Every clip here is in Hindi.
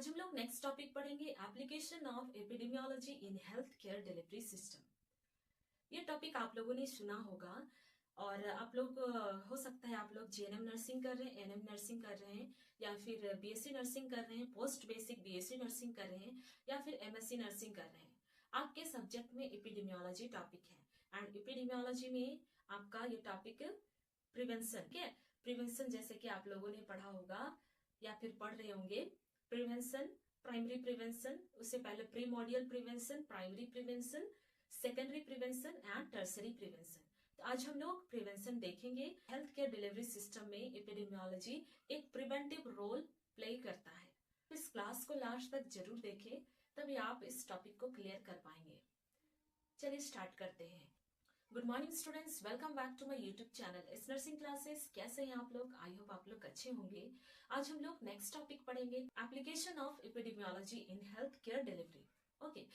आज हम लोग नेक्स्ट टॉपिक पढ़ेंगे application of epidemiology in health care delivery system. ये टॉपिक आप लोगों ने सुना होगा और आप लोग हो सकता है आप लोग जीएनएम नर्सिंग कर रहे हैं, एनएम नर्सिंग कर रहे हैं, या फिर बीएससी नर्सिंग कर रहे हैं, पोस्ट बेसिक बीएससी नर्सिंग कर रहे हैं, या फिर एमएससी नर्सिंग कर रहे हैं। आपके सब्जेक्ट में एपिडेमियोलॉजी टॉपिक है एंड एपिडेमियोलॉजी में आपका ये टॉपिक प्रिवेंशन के प्रिवेंशन जैसे कि आप लोगों ने पढ़ा होगा या फिर पढ़ रहे होंगे। प्रिवेंशन, प्राइमरी प्रिवेंशन, उससे पहले primordial prevention, primary prevention, secondary prevention and tertiary prevention. तो आज हम लोग प्रिवेंशन देखेंगे। हेल्थ केयर डिलीवरी सिस्टम में एपिडेमियोलॉजी एक प्रिवेंटिव रोल प्ले करता है। इस क्लास को लास्ट तक जरूर देखें, तभी आप इस टॉपिक को क्लियर कर पाएंगे। चलिए स्टार्ट करते हैं। Good morning students, welcome back to my YouTube channel इस नर्सिंग क्लासेस। कैसे हैं आप लोग? आई होप आप लोग अच्छे होंगे। आज हम लोग नेक्स्ट टॉपिक पढ़ेंगे, application of epidemiology in health care delivery. Okay,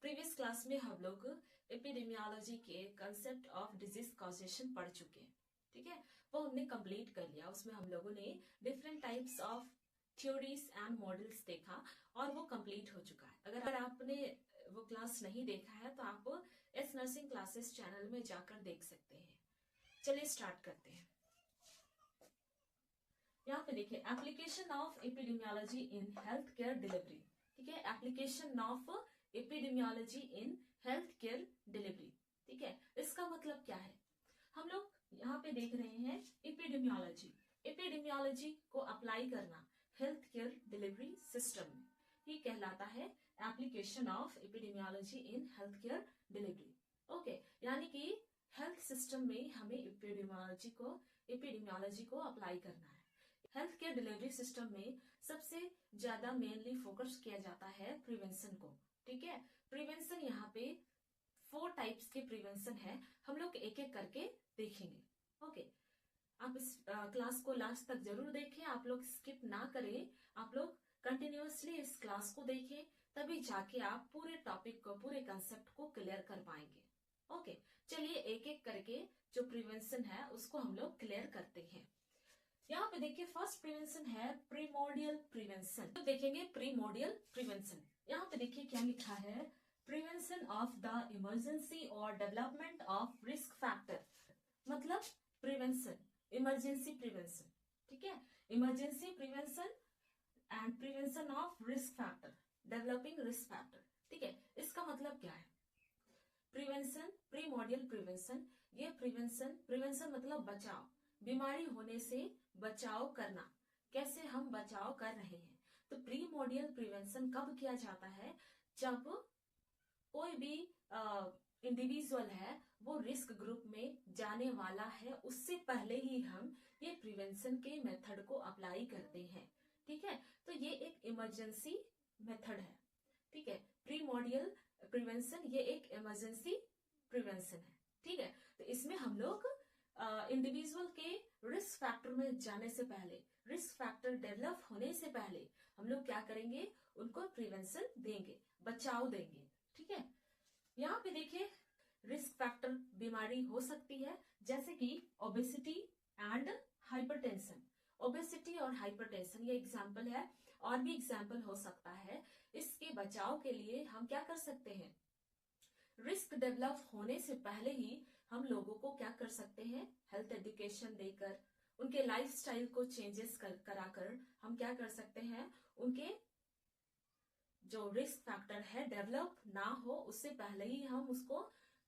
previous class में हम लोग एपिडेमियोलॉजी के कंसेप्ट ऑफ डिजीज कॉजेशन पढ़ चुके हैं, ठीक है, वो हमने कंप्लीट कर लिया। उसमें हम लोगों ने different types of theories and models देखा और वो कंप्लीट हो चुका है। अगर आपने वो क्लास नहीं देखा है तो आप एस नर्सिंग क्लासेस चैनल में जाकर देख सकते हैं। चलिए स्टार्ट करते हैं। यहाँ पे देखिए, application of epidemiology in health care delivery, ठीक है, application of epidemiology in health care delivery, ठीक है। इसका मतलब क्या है? हम लोग यहाँ पे देख रहे हैं एपिडेमियोलॉजी। एपिडेमियोलॉजी को अप्लाई करना हेल्थ केयर डिलीवरी सिस्टम में, ये कहलाता है application of epidemiology in health care delivery. Okay, यानी कि हेल्थ सिस्टम में हमें एपिडेमियोलॉजी को अप्लाई करना है। हेल्थ केयर डिलीवरी सिस्टम में सबसे ज्यादा मेनली फोकस किया जाता है प्रिवेंशन को, ठीक है। प्रिवेंशन यहाँ पे 4 टाइप्स के प्रिवेंशन है, हम लोग एक एक करके देखेंगे। ओके, आप इस क्लास को लास्ट तक जरूर देखें, आप लोग स्किप ना करें, आप लोग कंटिन्यूअसली इस क्लास को देखें, तभी जाके आप पूरे टॉपिक को, पूरे कंसेप्ट को क्लियर कर पाएंगे। ओके, चलिए एक एक करके जो प्रिवेंशन है उसको हम लोग क्लियर करते हैं। यहाँ पे देखिए, फर्स्ट प्रिवेंशन है प्रीमोडियल प्रिवेंशन। तो देखेंगे प्रीमोडियल प्रिवेंशन। यहाँ पे देखिए क्या लिखा है, प्रिवेंशन ऑफ द इमरजेंसी और डेवलपमेंट ऑफ रिस्क फैक्टर। मतलब प्रिवेंशन, इमरजेंसी प्रिवेंशन, ठीक है, emergency prevention and prevention of risk factor, developing risk factor, ठीक है। इसका मतलब क्या है? प्रिवेंशन, प्रीमोडियल प्रिवेंशन, ये प्रिवेंशन मतलब बचाव, बीमारी होने से बचाव करना, कैसे हम बचाव कर रहे हैं। तो प्रीमोडियल प्रिवेंशन कब किया जाता है? जब कोई भी इंडिविजुअल है वो रिस्क ग्रुप में जाने वाला है, उससे पहले ही हम ये प्रिवेंशन के मेथड को अप्लाई करते हैं, ठीक है। तो ये एक इमरजेंसी मेथड है, ठीक है। प्रीमोडियल प्रिवेंशन ये एक इमरजेंसी प्रिवेंशन है, ठीक है। तो इसमें हम लोग इंडिविजुअल के रिस्क फैक्टर में जाने से पहले, रिस्क फैक्टर डेवलप होने से पहले हम लोग क्या करेंगे? उनको प्रिवेंशन देंगे, बचाव देंगे, ठीक है। यहाँ पे देखिए, रिस्क फैक्टर बीमारी हो सकती है जैसे कि ओबेसिटी एंड हाइपरटेंशन। ओबेसिटी और हाइपरटेंशन ये एग्जाम्पल है, और भी एग्जाम्पल हो सकता है। इसके बचाव के लिए हम क्या कर सकते हैं? रिस्क डेवलप होने से पहले ही हम लोगों को क्या कर सकते हैं? हेल्थ एजुकेशन देकर, उनके लाइफस्टाइल को चेंजेस कराकर हम क्या कर सकते हैं? उनके जो रिस्क फैक्टर है डेवलप ना हो, उससे पहले ही हम उसको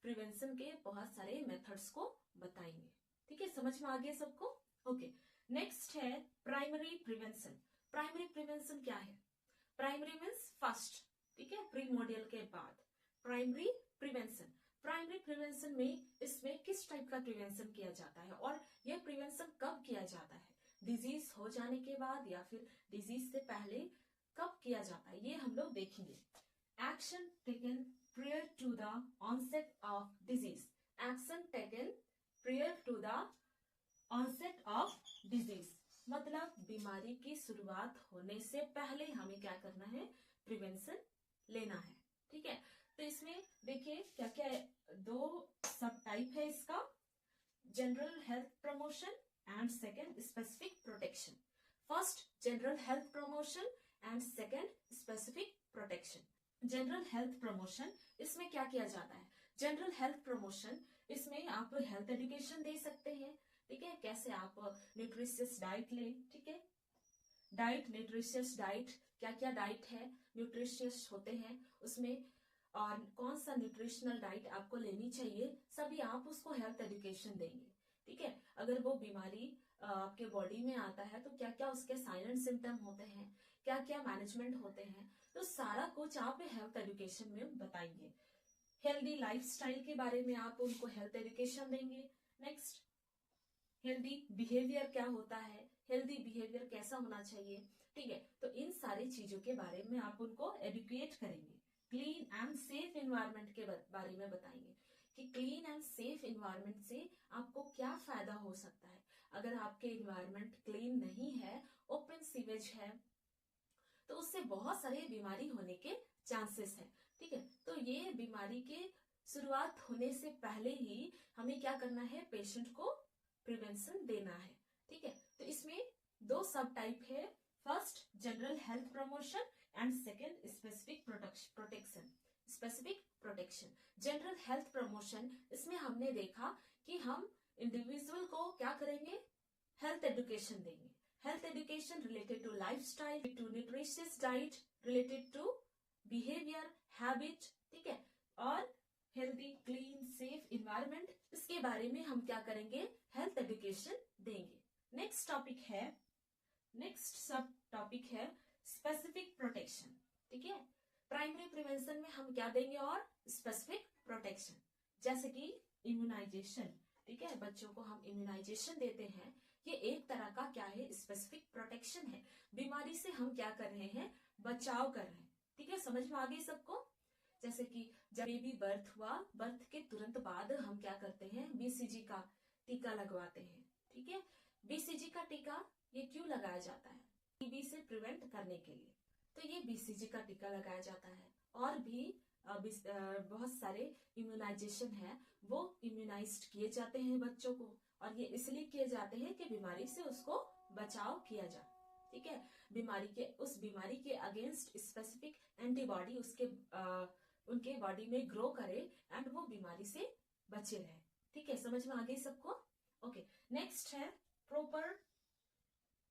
प्रिवेंशन के बहुत सारे मेथड्स को बताएंगे, ठीक है। समझ में आ गया सबको? ओके, नेक्स्ट है प्राइमरी प्रिवेंशन। प्राइमरी प्रिवेंशन क्या है? प्राइमरी मीन्स फर्स्ट, ठीक है, प्रीमोडियल के बाद प्राइमरी प्रिवेंशन। प्राइमरी प्रिवेंशन में इसमें किस टाइप का प्रिवेंशन किया जाता है और यह प्रिवेंशन कब किया जाता है? डिजीज हो जाने के बाद या फिर डिजीज से पहले कब किया जाता है, ये हम लोग देखेंगे। Action taken prior to the onset of disease. Action taken prior to the onset of disease. मतलब बीमारी की शुरुआत होने से पहले हमें क्या करना है? प्रिवेंशन लेना है, ठीक है। तो इसमें देखिए क्या क्या है, 2 सब टाइप है इसका, general health promotion and second specific protection. First general health promotion and second specific protection. General health promotion, इसमें क्या किया जाता है? जनरल हेल्थ प्रमोशन, इसमें आप हेल्थ एजुकेशन दे सकते हैं, ठीक है, कैसे आप न्यूट्रिशियस डाइट लें, ठीक है, डाइट, न्यूट्रिशियस डाइट, क्या क्या डाइट है न्यूट्रिशियस होते हैं उसमें, और कौन सा न्यूट्रिशनल डाइट आपको लेनी चाहिए, सभी आप उसको हेल्थ एजुकेशन देंगे, ठीक है। अगर वो बीमारी आपके बॉडी में आता है तो क्या क्या उसके साइलेंट सिम्टम होते हैं, क्या क्या मैनेजमेंट होते हैं, तो सारा कुछ आप हेल्थ एजुकेशन में बताएंगे। हेल्दी लाइफस्टाइल के बारे में आप उनको हेल्थ एजुकेशन देंगे। नेक्स्ट, हेल्दी बिहेवियर क्या होता है, हेल्दी बिहेवियर कैसा होना चाहिए, ठीक है, तो इन सारी चीजों के बारे में आप उनको एजुकेट करेंगे। क्लीन एंड सेफ इन्वायरमेंट के बारे में बताएंगे कि क्लीन एंड सेफ इन्वायरमेंट से आपको क्या फायदा हो सकता है। अगर आपके इन्वायरमेंट क्लीन नहीं है, ओपन सीवेज है, तो उससे बहुत सारी बीमारी होने के चांसेस है, ठीक है। तो ये बीमारी के शुरुआत होने से पहले ही हमें क्या करना है, पेशेंट को प्रिवेंशन देना है, ठीक है। तो इसमें दो सब टाइप है, first general health promotion and second specific protection. Specific protection, general health promotion, इसमें हमने देखा कि हम इंडिविजुअल को क्या करेंगे, हेल्थ एजुकेशन देंगे। Health education related to lifestyle, to nutritious diet, related to behaviour, habit, ठीक है, और हेल्दी क्लीन सेफ इन्वायरमेंट, इसके बारे में हम क्या करेंगे, हेल्थ एजुकेशन देंगे। नेक्स्ट टॉपिक है, नेक्स्ट सब टॉपिक है स्पेसिफिक प्रोटेक्शन, ठीक है। प्राइमरी प्रिवेंशन में हम क्या देंगे और स्पेसिफिक प्रोटेक्शन, जैसे कि इम्यूनाइजेशन, ठीक है, बच्चों को हम इम्यूनाइजेशन देते हैं, ये एक तरह का क्या है, स्पेसिफिक प्रोटेक्शन है। बीमारी से हम क्या कर रहे हैं, बचाव कर रहे हैं, ठीक है, समझ में आ गई सबको। जैसे कि जब बेबी बर्थ हुआ, बर्थ के तुरंत बाद हम क्या करते हैं, बीसीजी का टीका लगवाते हैं, ठीक है। बीसीजी का टीका ये क्यों लगाया जाता है, टीबी से प्रिवेंट करने के लिए, तो ये बीसीजी का टीका लगाया जाता है। और भी बहुत सारे इम्यूनाइजेशन है, वो इम्यूनाइज्ड किए जाते हैं बच्चों को, और ये इसलिए किए जाते हैं कि बीमारी से उसको बचाव किया जाए, ठीक है। उस बीमारी के अगेंस्ट स्पेसिफिक एंटीबॉडी उसके उनके बॉडी में ग्रो करे एंड वो बीमारी से बचे रहे, ठीक है, समझ में आ गई सबको। ओके, नेक्स्ट है प्रॉपर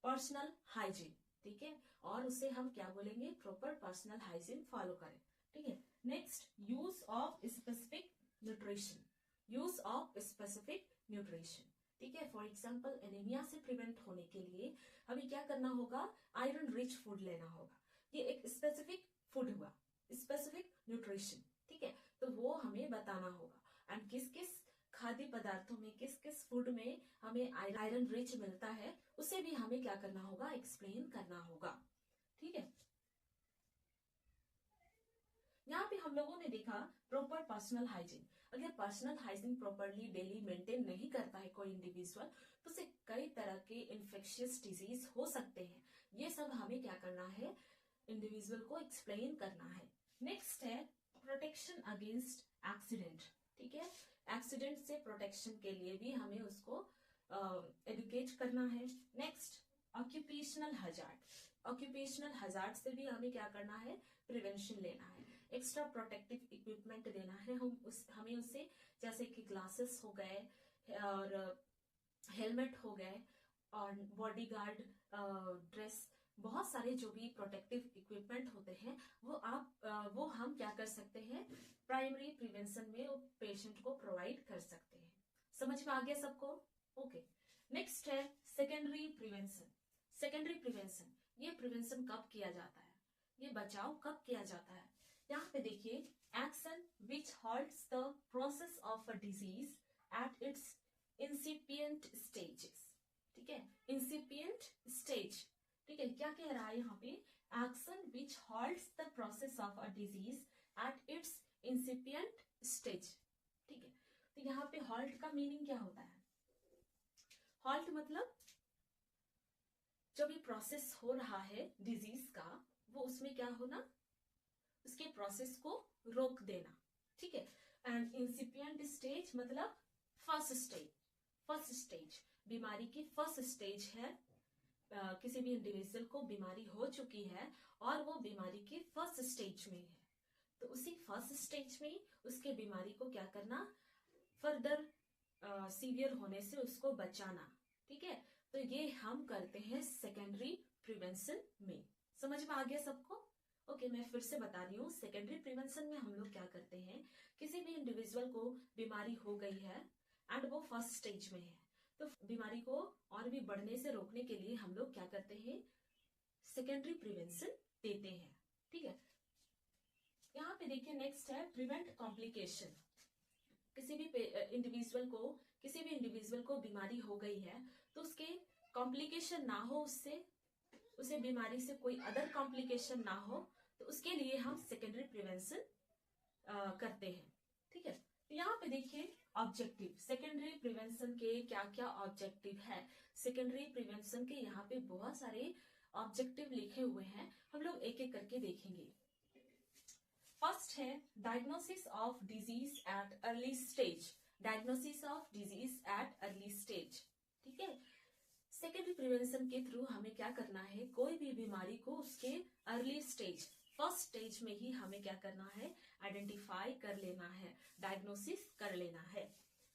पर्सनल हाइजीन, ठीक है, और उसे हम क्या बोलेंगे, प्रॉपर पर्सनल हाइजीन फॉलो करें, ठीक है। Next, use of specific nutrition, use of specific nutrition, ठीक है। फॉर एग्जाम्पल एनीमिया से प्रिवेंट होने के लिए हमें क्या करना होगा, आयरन रिच फूड लेना होगा, ये एक स्पेसिफिक फूड हुआ, स्पेसिफिक न्यूट्रिशन, ठीक है, तो वो हमें बताना होगा। एंड किस किस खाद्य पदार्थों में, किस किस फूड में हमें आयरन रिच मिलता है, उसे भी हमें क्या करना होगा, एक्सप्लेन करना होगा, ठीक है। यहाँ पे हम लोगों ने देखा प्रॉपर पर्सनल हाइजीन। अगर personal hygiene properly daily maintain नहीं करता है कोई इंडिविजुअल, तो उसे कई तरह के इन्फेक्शियस डिजीज हो सकते हैं। ये सब हमें क्या करना है, इंडिविजुअल को एक्सप्लेन करना है। नेक्स्ट है प्रोटेक्शन अगेंस्ट एक्सीडेंट, ठीक है, एक्सीडेंट से प्रोटेक्शन के लिए भी हमें उसको एडुकेट करना है। Next, occupational hazard, occupational hazard से भी हमें क्या करना है, प्रिवेंशन लेना है। एक्स्ट्रा प्रोटेक्टिव इक्विपमेंट देना है हमें उससे, जैसे कि ग्लासेस हो गए और हेलमेट हो गए और बॉडीगार्ड ड्रेस, बहुत सारे जो भी प्रोटेक्टिव इक्विपमेंट होते हैं वो हम क्या कर सकते हैं, प्राइमरी प्रिवेंशन में पेशेंट को प्रोवाइड कर सकते हैं। समझ में आ गया सबको। ओके, नेक्स्ट है सेकेंडरी प्रिवेंशन। सेकेंडरी प्रिवेंशन, ये प्रिवेंशन कब किया जाता है, ये बचाव कब किया जाता है। यहाँ पे देखिए, action which halts the process of a disease at its incipient stages, ठीक है, इंसिपिएंट स्टेज, ठीक है, क्या कह रहा है यहाँ पे, action which halts the process of a disease at its incipient stage, ठीक है। तो यहाँ पे हॉल्ट का मीनिंग क्या होता है, हॉल्ट मतलब जो भी प्रोसेस हो रहा है डिजीज का, वो उसमें क्या होना, उसके प्रोसेस को रोक देना, ठीक है। एंड इंसिपिएंट स्टेज मतलब फर्स्ट स्टेज, फर्स्ट स्टेज, बीमारी की फर्स्ट स्टेज है किसी भी इंडिविजुअल को बीमारी हो चुकी है और वो बीमारी के फर्स्ट स्टेज में है, तो उसी फर्स्ट स्टेज में उसके बीमारी को क्या करना, फर्दर सीवियर होने से उसको बचाना। ठीक है, तो ये हम करते हैं सेकेंडरी प्रिवेंशन में। समझ में आ गया सबको? ओके, मैं फिर से बता रही हूँ। सेकेंडरी प्रिवेंशन में हम लोग क्या करते हैं, किसी भी इंडिविजुअल को बीमारी हो गई है एंड वो फर्स्ट स्टेज में है, तो बीमारी को और भी बढ़ने से रोकने के लिए हम लोग क्या करते हैं, सेकेंडरी प्रिवेंशन देते हैं। ठीक है, यहाँ पे देखिए नेक्स्ट है प्रिवेंट कॉम्प्लिकेशन। किसी भी इंडिविजुअल को बीमारी हो गई है तो उसके कॉम्प्लिकेशन ना हो, उसे बीमारी से कोई अदर कॉम्प्लिकेशन ना हो, तो उसके लिए हम सेकेंडरी प्रिवेंशन करते हैं। ठीक है, यहाँ पे देखिए ऑब्जेक्टिव, सेकेंडरी प्रिवेंशन के क्या क्या ऑब्जेक्टिव है। सेकेंडरी प्रिवेंशन के यहाँ पे बहुत सारे ऑब्जेक्टिव लिखे हुए हैं, हम लोग एक एक करके देखेंगे। फर्स्ट है diagnosis of disease at early stage, diagnosis of disease at early stage. ठीक है, सेकेंडरी प्रिवेंशन के थ्रू हमें क्या करना है, कोई भी बीमारी को उसके अर्ली स्टेज, फर्स्ट स्टेज में ही हमें क्या करना है, आइडेंटिफाई कर लेना है, डायग्नोसिस कर लेना है।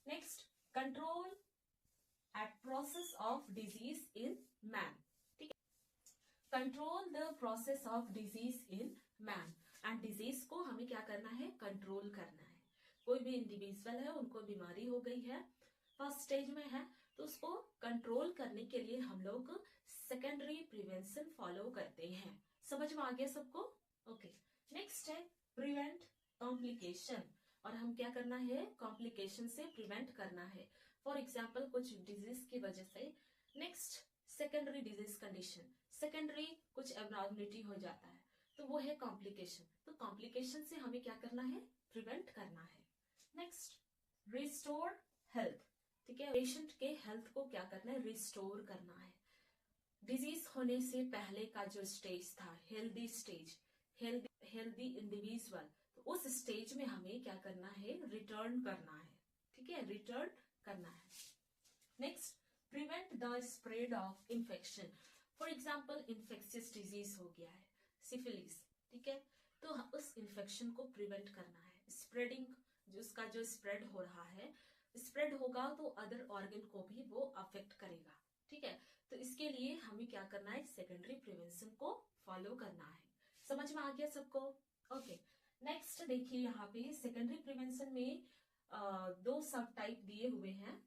Next, control at process of disease in man. ठीक है, control the process of disease in man, and disease को हमें क्या करना है, कंट्रोल करना है। कोई भी इंडिविजुअल है, उनको बीमारी हो गई है, फर्स्ट स्टेज में है, तो उसको कंट्रोल करने के लिए हम लोग सेकेंडरी प्रिवेंशन फॉलो करते हैं। समझ में आ गया सबको? ओके, नेक्स्ट है प्रिवेंट कॉम्प्लिकेशन, और हम क्या करना है, कॉम्प्लिकेशन से प्रिवेंट करना है। फॉर एग्जाम्पल कुछ डिजीज की वजह से, next secondary disease condition, secondary कुछ एब्नॉर्मलिटी हो जाता है, तो वो है कॉम्प्लिकेशन। तो कॉम्प्लिकेशन से हमें क्या करना है, प्रिवेंट करना है। Next, restore health. ठीक है, पेशेंट के हेल्थ को क्या करना है, रिस्टोर करना है। डिजीज होने से पहले का जो स्टेज था, हेल्दी स्टेज, हेल्दी इंडिविजुअल, तो उस स्टेज में हमें क्या करना है, रिटर्न करना है। ठीक है, रिटर्न करना है। Next, prevent the spread of infection. For example infectious disease हो गया है, सिफिलिस। ठीक है, तो उस इन्फेक्शन को प्रिवेंट करना है, स्प्रेडिंग, उसका जो स्प्रेड हो रहा है, स्प्रेड होगा तो अदर ऑर्गन को भी वो अफेक्ट करेगा। ठीक है, तो इसके लिए हमें क्या करना है, सेकेंडरी प्रिवेंशन को फॉलो करना है। समझ में आ गया सबको? ओके, नेक्स्ट देखिए यहाँ पे सेकेंडरी प्रिवेंशन में दो सब टाइप दिए हुए हैं।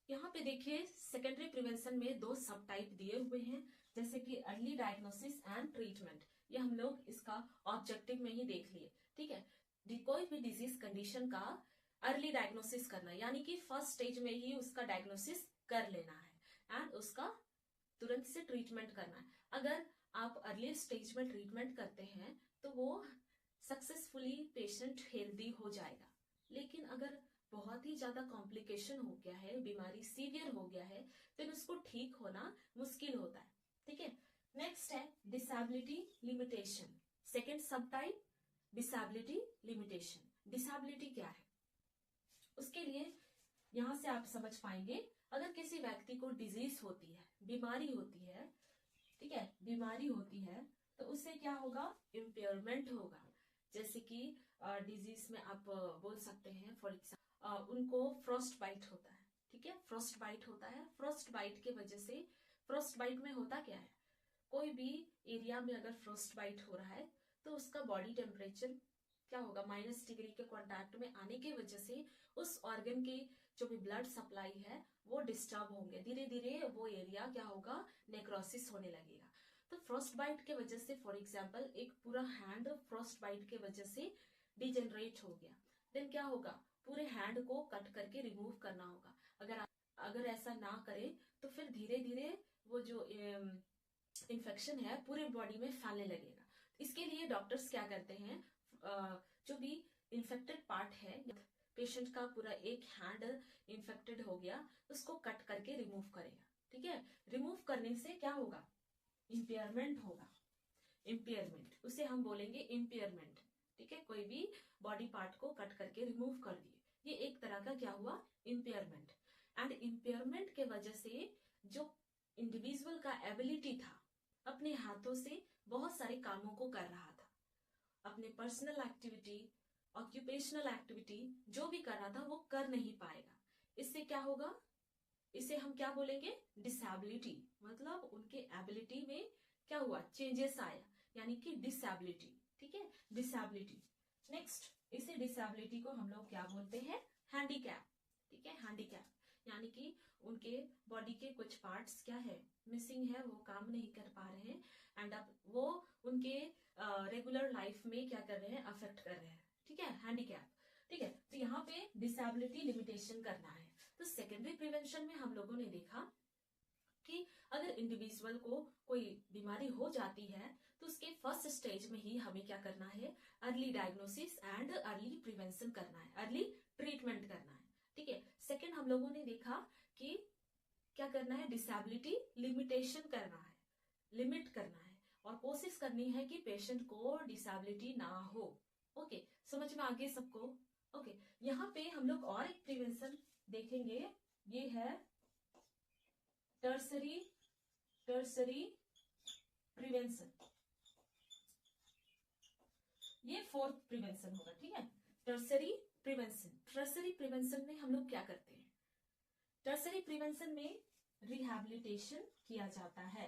यहाँ पे देखिए सेकेंडरी प्रिवेंशन में दो सब टाइप दिए हुए हैं, जैसे कि अर्ली डायग्नोसिस एंड ट्रीटमेंट। ये हम लोग इसका ऑब्जेक्टिव में ही देख लिए। ठीक है, कोई भी डिजीज कंडीशन का अर्ली डायग्नोसिस करना, यानी कि फर्स्ट स्टेज में ही उसका डायग्नोसिस कर लेना है एंड उसका तुरंत से ट्रीटमेंट करना है। अगर आप अर्ली स्टेज में ट्रीटमेंट करते हैं तो वो सक्सेसफुली पेशेंट हेल्दी हो जाएगा। लेकिन अगर बहुत ही ज्यादा कॉम्प्लिकेशन हो गया है, बीमारी सीवियर हो गया है, तो उसको ठीक होना मुश्किल होता है। ठीक है, नेक्स्ट है डिसेबिलिटी लिमिटेशन, सेकेंड सब टाइप डिसेबिलिटी लिमिटेशन। डिसेबिलिटी क्या है, उसके लिए यहां से आप समझ पाएंगे, अगर किसी व्यक्ति को डिजीज होती है, बीमारी होती है, ठीक है, बीमारी होती है, तो उससे क्या होगा, इम्पेयरमेंट होगा। जैसे कि डिजीज में आप बोल सकते हैं, फॉर एग्जाम्पल उनको फ्रॉस्ट बाइट होता है। ठीक है, फ्रॉस्ट बाइट होता है, फ्रॉस्ट बाइट के वजह से, फ्रॉस्ट बाइट में होता क्या है, कोई भी एरिया में अगर फ्रॉस्ट बाइट हो रहा है तो उसका बॉडी टेम्परेचर क्या होगा, -डिग्री के कांटेक्ट में आने की वजह से उस ऑर्गन की जो भी ब्लड सप्लाई है वो डिस्टर्ब होंगे, धीरे धीरे वो एरिया क्या होगा, नेक्रोसिस होने लगेगा। तो फ्रॉस्ट बाइट के वजह से, फॉर एग्जाम्पल एक पूरा हैंड फ्रॉस्ट बाइट के वजह से डिजेनरेट हो गया, देन क्या होगा, पूरे हैंड को कट करके रिमूव करना होगा। अगर ऐसा ना करें तो फिर धीरे धीरे वो जो इन्फेक्शन है पूरे बॉडी में फैलने लगेगा। इसके लिए डॉक्टर्स क्या करते हैं, जो भी इन्फेक्टेड पार्ट है, पेशेंट का पूरा एक हैंड इन्फेक्टेड हो गया, उसको कट करके रिमूव करेगा। ठीक है, रिमूव करने से क्या होगा, इम्पेयरमेंट होगा, इम्पेयरमेंट, उसे हम बोलेंगे इम्पेयरमेंट। ठीक है, कोई भी बॉडी पार्ट को कट करके रिमूव कर दिए, ये एक तरह का क्या हुआ, इम्पेयरमेंट। एंड इम्पेयरमेंट के वजह से जो इंडिविजुअल का एबिलिटी था, अपने हाथों से बहुत सारे कामों को कर रहा था, अपने पर्सनल एक्टिविटी, ऑक्यूपेशनल एक्टिविटी जो भी कर रहा था वो कर नहीं पाएगा। इससे क्या होगा, इसे हम क्या बोलेंगे, डिसेबिलिटी। मतलब उनके एबिलिटी में क्या हुआ, चेंजेस आया, यानी कि डिसेबिलिटी। ठीक है, डिसेबिलिटी। नेक्स्ट, इसे डिसेबिलिटी को हम लोग क्या बोलते हैं, हैंडीकैप। ठीक है, हैंडीकैप यानी कि उनके बॉडी के कुछ पार्ट्स क्या है, मिसिंग है, वो काम नहीं कर पा रहे हैं, एंड अब वो उनके रेगुलर लाइफ में क्या कर रहे हैं, अफेक्ट कर रहे हैं। ठीक है, हैंडीकैप। ठीक है, तो यहाँ पे डिसेबिलिटी लिमिटेशन करना है। तो सेकेंडरी प्रिवेंशन में हम लोगों ने देखा कि अगर इंडिविजुअल को कोई बीमारी हो जाती है तो उसके फर्स्ट स्टेज में ही हमें क्या करना है, early diagnosis and early prevention करना है, अर्ली ट्रीटमेंट करना है। ठीक है, सेकेंड हम लोगों ने देखा कि क्या करना है, डिसेबिलिटी लिमिटेशन करना है, लिमिट करना है, और कोशिश करनी है कि पेशेंट को डिसेबिलिटी ना हो। ओके, समझ में आ गई सबको। ओके, यहाँ पे हम लोग और एक प्रिवेंशन देखेंगे, ये है टर्सरी प्रिवेंशन। ये फोर्थ प्रिवेंशन होगा। ठीक है, टर्सरी प्रिवेंशन में हम लोग क्या करते हैं, टर्सरी प्रिवेंशन में रिहैबिलिटेशन किया जाता है,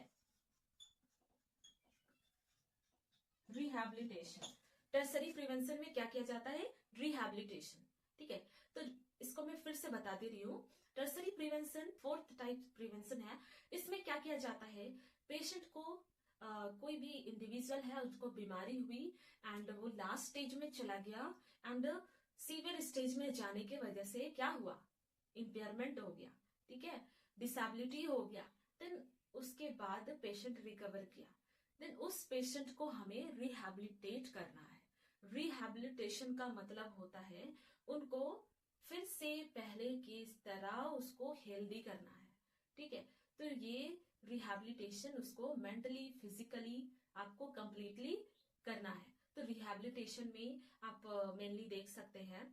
रिहैबिलिटेशन। टर्सरी प्रिवेंशन में क्या किया जाता है, रिहैबिलिटेशन। ठीक है, तो इसको मैं फिर से बता दे रही हूँ। Tertiary prevention fourth type prevention है। इसमें क्या किया जाता है, पेशेंट को कोई भी इंडिविजुअल है, उसको बीमारी हुई एंड वो लास्ट स्टेज में चला गया, एंड सीवियर स्टेज में जाने के वजह से क्या हुआ, इम्पेयरमेंट हो गया। ठीक है, डिसेबिलिटी हो गया। देन उसके बाद पेशेंट रिकवर किया, देन उस पेशेंट को हमें रिहैबिलिटेट करना है। रिहैबिलिटेशन का मतलब होता है उनको फिर से पहले की तरह उसको हेल्दी करना है। ठीक है, तो ये रिहैबिलिटेशन उसको मेंटली फिजिकली आपको कंप्लीटली करना है। तो रिहैबिलिटेशन में आप मेनली देख सकते हैं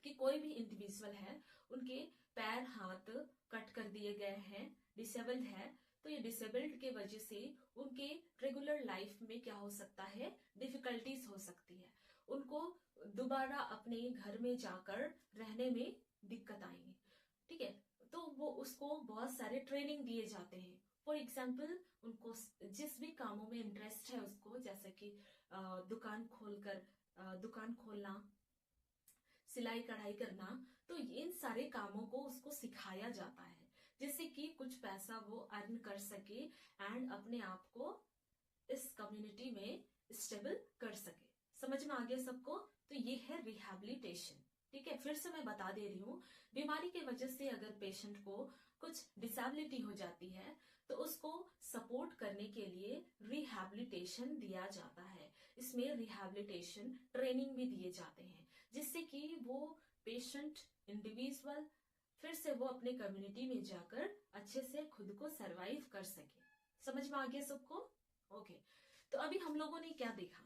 कि कोई भी इंडिविजुअल है, उनके पैर हाथ कट कर दिए गए हैं, डिसेबल्ड है, तो ये डिसेबल्ड के वजह से उनके रेगुलर लाइफ में क्या हो सकता है, डिफिकल्टीज हो सकती है, उनको दोबारा अपने घर में जाकर रहने में दिक्कत आएंगी। ठीक है, तो वो उसको बहुत सारे ट्रेनिंग दिए जाते हैं। फॉर एग्जाम्पल, उनको जिस भी कामों में इंटरेस्ट है उसको, जैसे कि दुकान खोलना, सिलाई कढ़ाई करना, तो इन सारे कामों को उसको सिखाया जाता है, जिससे कि कुछ पैसा वो अर्न कर सके एंड अपने आप को इस कम्युनिटी में स्टेबल कर सके। समझ में आ गया सबको। तो ये है रिहैबिलिटेशन। ठीक है, फिर से मैं बता दे रही हूँ, बीमारी के वजह से अगर पेशेंट को कुछ डिसेबिलिटी हो जाती है तो उसको सपोर्ट करने के लिए रिहैबिलिटेशन दिया जाता है। इसमें रिहैबिलिटेशन ट्रेनिंग भी दिए जाते हैं, जिससे कि वो पेशेंट इंडिविजुअल फिर से वो अपने कम्युनिटी में जाकर अच्छे से खुद को सरवाइव कर सके। समझ में आ गया सबको। ओके, तो अभी हम लोगों ने क्या देखा,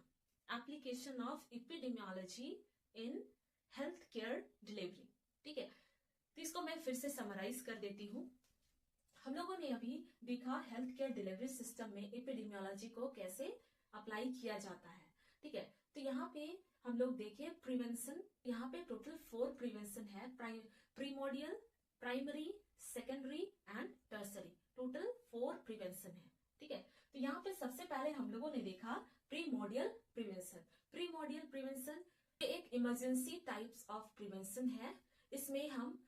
application of epidemiology in health care delivery. ठीक है, तो इसको मैं फिर से समराइज कर देती हूँ। हम लोगों ने अभी देखा हेल्थ केयर डिलीवरी सिस्टम में एपिडेमियोलॉजी को कैसे अप्लाई किया जाता है। ठीक है, तो यहाँ पे हम लोग देखें प्रिवेंशन, यहाँ पे टोटल 4 प्रिवेंशन है, primordial, primary, secondary and tertiary, total 4 prevention है। ठीक है, तो यहाँ पे सबसे पहले हम लोगों ने देखा प्रीमोडियल प्रिवेंशन। प्रीमोडियल प्रिवेंशन एक इमरजेंसी टाइप्स ऑफ प्रिवेंशन है। इसमें हम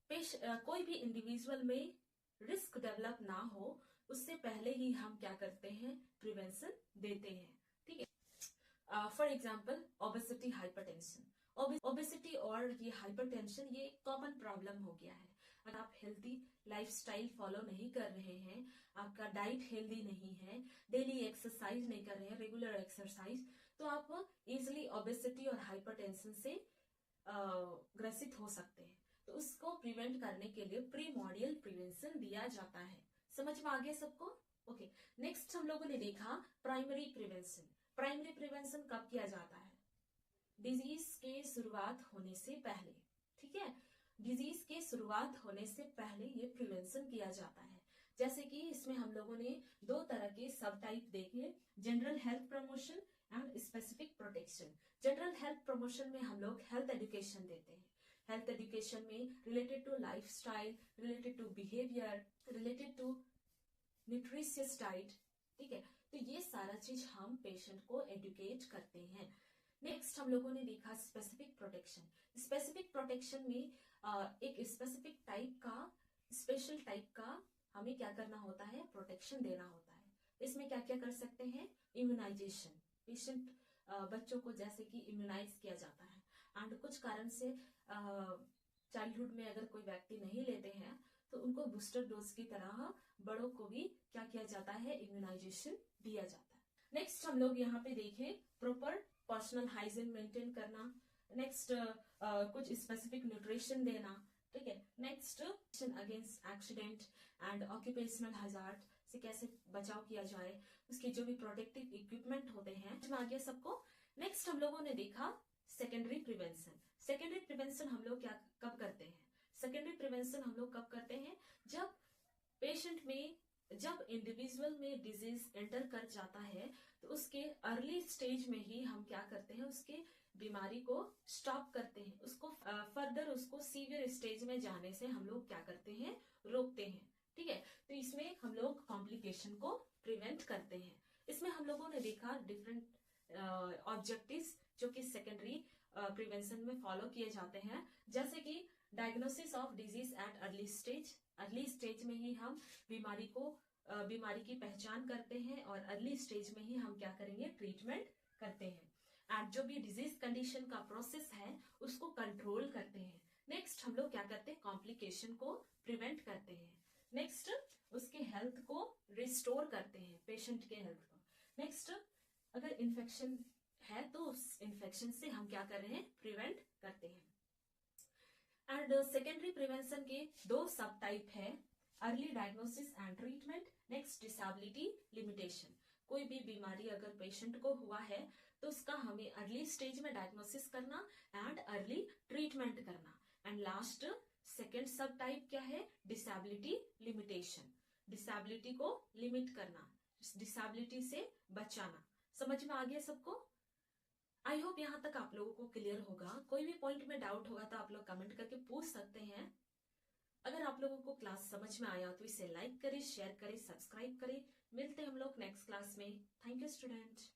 कोई भी इंडिविजुअल में रिस्क डेवलप ना हो उससे पहले ही हम क्या करते हैं, प्रिवेंशन देते हैं। ठीक है, for example obesity, hypertension. Obesity और ये हाइपरटेंशन ये कॉमन प्रॉब्लम हो गया है। अगर आप हेल्दी लाइफस्टाइल फॉलो नहीं कर रहे हैं, आपका डाइट हेल्दी नहीं है, डेली एक्सरसाइज नहीं कर रहे हैं, रेगुलर एक्सरसाइज, तो आप इजिली ओबेसिटी और हाइपरटेंशन से ग्रसित हो सकते हैं। तो उसको प्रिवेंट करने के लिए प्रीमोडियल प्रिवेंशन दिया जाता है। समझ में आ गया सबको। ओके, नेक्स्ट हम लोगों ने देखा प्राइमरी प्रिवेंशन। प्राइमरी प्रिवेंशन कब किया जाता है, डिजीज के शुरुआत होने से पहले। ठीक है, डिजीज के शुरुआत होने से पहले ये प्रिवेंशन किया जाता है। जैसे कि इसमें हम लोगों ने 2 तरह के सब टाइप देखे, general health promotion and specific protection. General health promotion में हम लोग हेल्थ एजुकेशन देते हैं। हेल्थ एजुकेशन में related to lifestyle, related to behaviour, related to nutritious diet, ठीक है। तो ये सारा चीज हम पेशेंट को एडुकेट करते हैं। नेक्स्ट हम लोगों ने देखा स्पेसिफिक प्रोटेक्शन। स्पेसिफिक प्रोटेक्शन में एक स्पेसिफिक टाइप का, स्पेशल टाइप का हमें क्या करना होता है, प्रोटेक्शन देना होता है। इसमें क्या क्या कर सकते हैं, इम्यूनाइजेशन, पेशेंट बच्चों को जैसे कि इम्यूनाइज किया जाता है, एंड कुछ कारण से चाइल्डहुड में अगर कोई व्यक्ति नहीं लेते हैं तो उनको बूस्टर डोज की तरह बड़ों को भी क्या किया जाता है, इम्यूनाइजेशन दिया जाता है। नेक्स्ट हम लोग यहाँ पे देखें प्रॉपर पर्सनल हाइजीन मेंटेन करना, नेक्स्ट कुछ स्पेसिफिक न्यूट्रिशन देना, ठीक है। Next against accident and occupational hazard से कैसे बचाव किया जाए, उसके जो भी प्रोटेक्टिव इक्विपमेंट होते हैं आ गया सबको। नेक्स्ट हम लोगों ने देखा सेकेंडरी प्रिवेंशन। सेकेंडरी प्रिवेंशन हम लोग क्या कब करते हैं, सेकेंडरी प्रिवेंशन हम लोग कब करते हैं, जब पेशेंट में, जब इंडिविजुअल में डिजीज एंटर कर जाता है तो उसके अर्ली स्टेज में ही हम क्या करते हैं, उसके बीमारी को स्टॉप करते हैं, उसको फर्दर उसको सीवियर स्टेज में जाने से हम लोग क्या करते हैं, रोकते हैं, ठीक है। तो इसमें हम लोग कॉम्प्लिकेशन को प्रिवेंट करते हैं। इसमें हम लोगों ने देखा डिफरेंट ऑब्जेक्टिव्स जो कि सेकेंडरी प्रिवेंशन में फॉलो किए जाते हैं, जैसे कि diagnosis of disease at early stage. Early stage में ही हम बीमारी की पहचान करते हैं और अर्ली स्टेज में ही हम क्या करेंगे, ट्रीटमेंट करते हैं, एंड जो भी डिजीज कंडीशन का प्रोसेस है उसको कंट्रोल करते हैं। नेक्स्ट हम लोग क्या करते हैं, कॉम्प्लिकेशन को प्रिवेंट करते हैं। नेक्स्ट उसके हेल्थ को रिस्टोर करते हैं, पेशेंट के हेल्थ को। नेक्स्ट अगर इन्फेक्शन है तो उस इन्फेक्शन से हम क्या कर रहे हैं, प्रिवेंट करते हैं। एंड सेकेंडरी प्रिवेंशन के 2 सब टाइप है, early diagnosis and treatment, next disability limitation. कोई भी बीमारी अगर पेशेंट को हुआ है तो उसका हमें अर्ली स्टेज में डायग्नोसिस करना एंड अर्ली ट्रीटमेंट करना। एंड लास्ट सेकेंड सब टाइप क्या है, डिसेबिलिटी लिमिटेशन, डिसेबिलिटी को लिमिट करना, डिसेबिलिटी से बचाना। समझ में आ गया सबको? आई होप यहाँ तक आप लोगों को क्लियर होगा। कोई भी पॉइंट में डाउट होगा तो आप लोग कमेंट करके पूछ सकते हैं। अगर आप लोगों को क्लास समझ में आया तो इसे लाइक करें, शेयर करें, सब्सक्राइब करें। मिलते हैं हम लोग नेक्स्ट क्लास में। Thank you student.